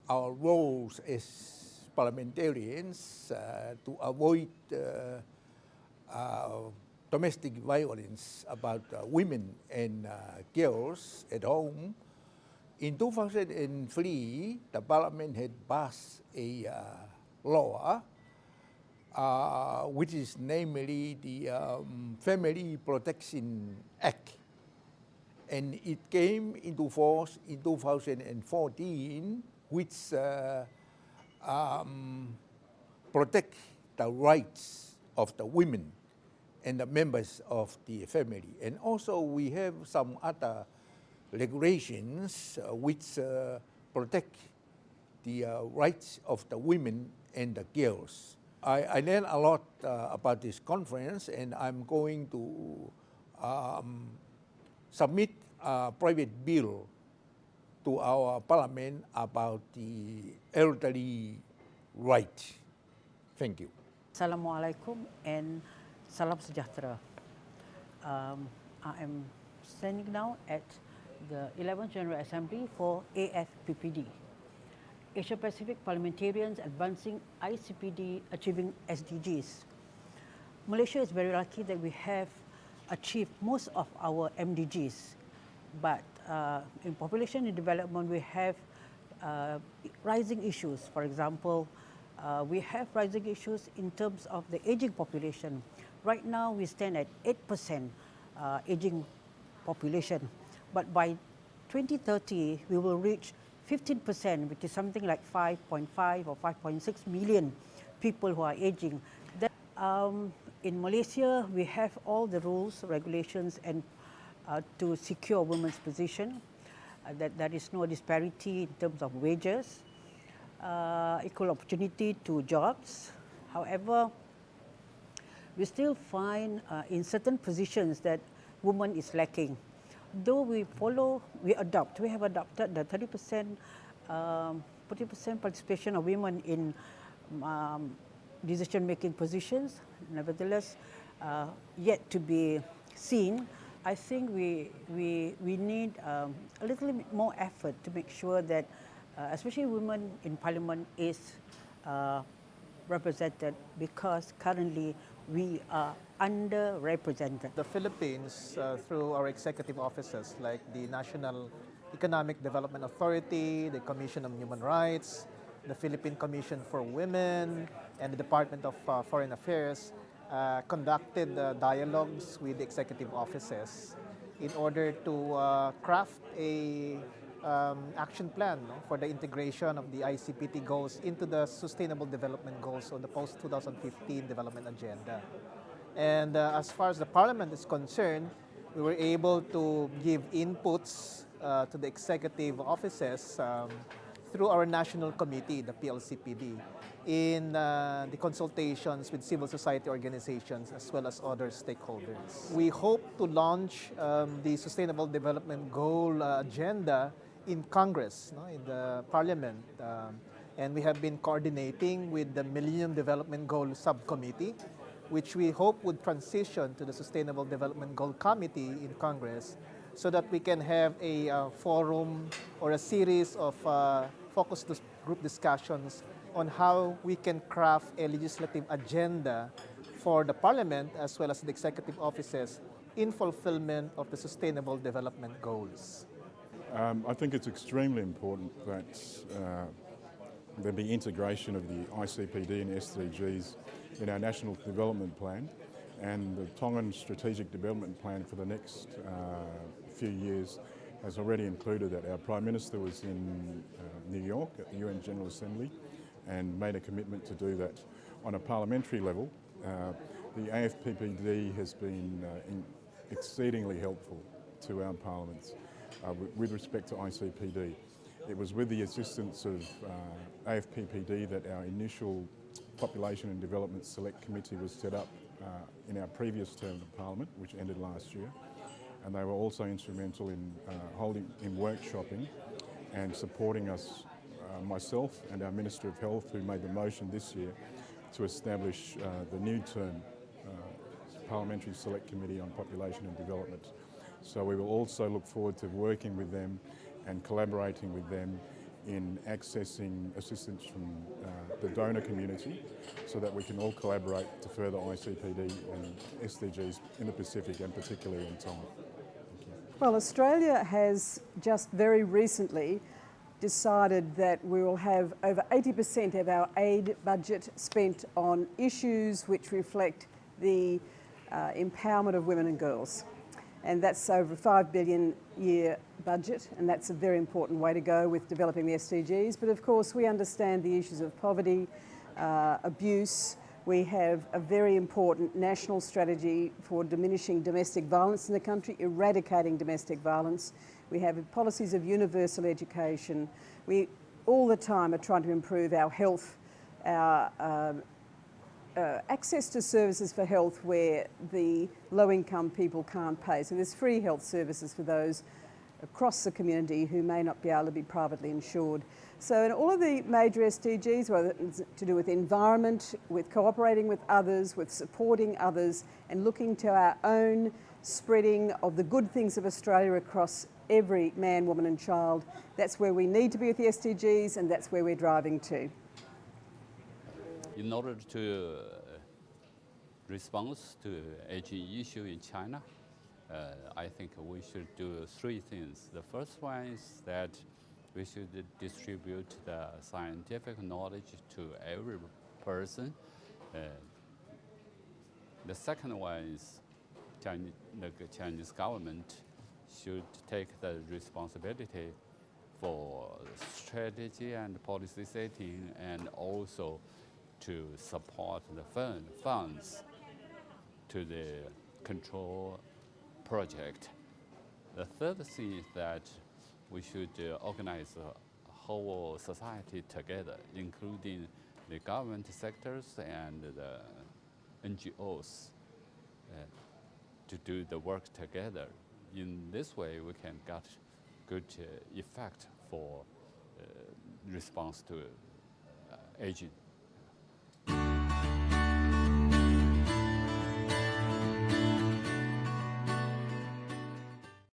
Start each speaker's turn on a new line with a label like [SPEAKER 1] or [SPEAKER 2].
[SPEAKER 1] our roles as parliamentarians to avoid domestic violence about women and girls at home. In 2003, the parliament had passed a law, which is namely the Family Protection Act. And it came into force in 2014, which protect the rights of the women and the members of the family. And also we have some other regulations which protect the rights of the women and the girls. I learned a lot about this conference, and I'm going to submit a private bill to our parliament about the elderly right. Thank you.
[SPEAKER 2] Assalamualaikum and salam sejahtera. I am standing now at the 11th General Assembly for AFPPD, Asia Pacific Parliamentarians Advancing ICPD Achieving SDGs. Malaysia is very lucky that we have achieved most of our MDGs, but in population and development we have rising issues. For example, we have rising issues in terms of the aging population. Right now we stand at 8% aging population, but by 2030 we will reach 15%, which is something like 5.5 or 5.6 million people who are aging. That, in Malaysia, we have all the rules, regulations, and to secure women's position. That there is no disparity in terms of wages, equal opportunity to jobs. However, we still find in certain positions that women is lacking. Though we have adopted the 30% participation of women in decision-making positions. Nevertheless, yet to be seen. I think we need a little bit more effort to make sure that, especially women in Parliament, is represented, because currently we are underrepresented.
[SPEAKER 3] The Philippines, through our executive offices like the National Economic Development Authority, the Commission on Human Rights, the Philippine Commission for Women, and the Department of Foreign Affairs, conducted dialogues with the executive offices in order to craft a action plan for the integration of the ICPT goals into the Sustainable Development Goals of the post-2015 development agenda. And as far as the Parliament is concerned, we were able to give inputs to the executive offices through our national committee, the PLCPD, in the consultations with civil society organizations as well as other stakeholders. We hope to launch the Sustainable Development Goal agenda in Congress, in the Parliament. And we have been coordinating with the Millennium Development Goal Subcommittee, which we hope would transition to the Sustainable Development Goal Committee in Congress, so that we can have a forum or a series of focus group discussions on how we can craft a legislative agenda for the Parliament as well as the executive offices in fulfillment of the Sustainable Development Goals.
[SPEAKER 4] I think it's extremely important that there be integration of the ICPD and SDGs in our National Development Plan, and the Tongan Strategic Development Plan for the next few years has already included that. Our Prime Minister was in New York at the UN General Assembly and made a commitment to do that. On a parliamentary level, the AFPPD has been exceedingly helpful to our parliaments with respect to ICPD. It was with the assistance of AFPPD that our initial Population and Development Select Committee was set up in our previous term of Parliament, which ended last year. And they were also instrumental in workshopping and supporting us, myself and our Minister of Health, who made the motion this year to establish the new term Parliamentary Select Committee on Population and Development. So we will also look forward to working with them and collaborating with them in accessing assistance from the donor community so that we can all collaborate to further ICPD and SDGs in the Pacific and particularly in Tonga.
[SPEAKER 5] Well, Australia has just very recently decided that we will have over 80% of our aid budget spent on issues which reflect the empowerment of women and girls. And that's over a $5 billion year budget, and that's a very important way to go with developing the SDGs. But of course, we understand the issues of poverty, abuse. We have a very important national strategy for diminishing domestic violence in the country, eradicating domestic violence. We have policies of universal education. We all the time are trying to improve our health, our access to services for health where the low-income people can't pay. So there's free health services for those across the community who may not be able to be privately insured. So in all of the major SDGs, whether it's to do with environment, with cooperating with others, with supporting others, and looking to our own spreading of the good things of Australia across every man, woman and child, that's where we need to be with the SDGs, and that's where we're driving to.
[SPEAKER 6] In order to respond to aging issue in China, I think we should do three things. The first one is that we should distribute the scientific knowledge to every person. The second one is the Chinese government should take the responsibility for strategy and policy setting, and also to support the funds to the control project. The third thing is that we should organize the whole society together, including the government sectors and the NGOs, to do the work together. In this way, we can get good effect for response to aging.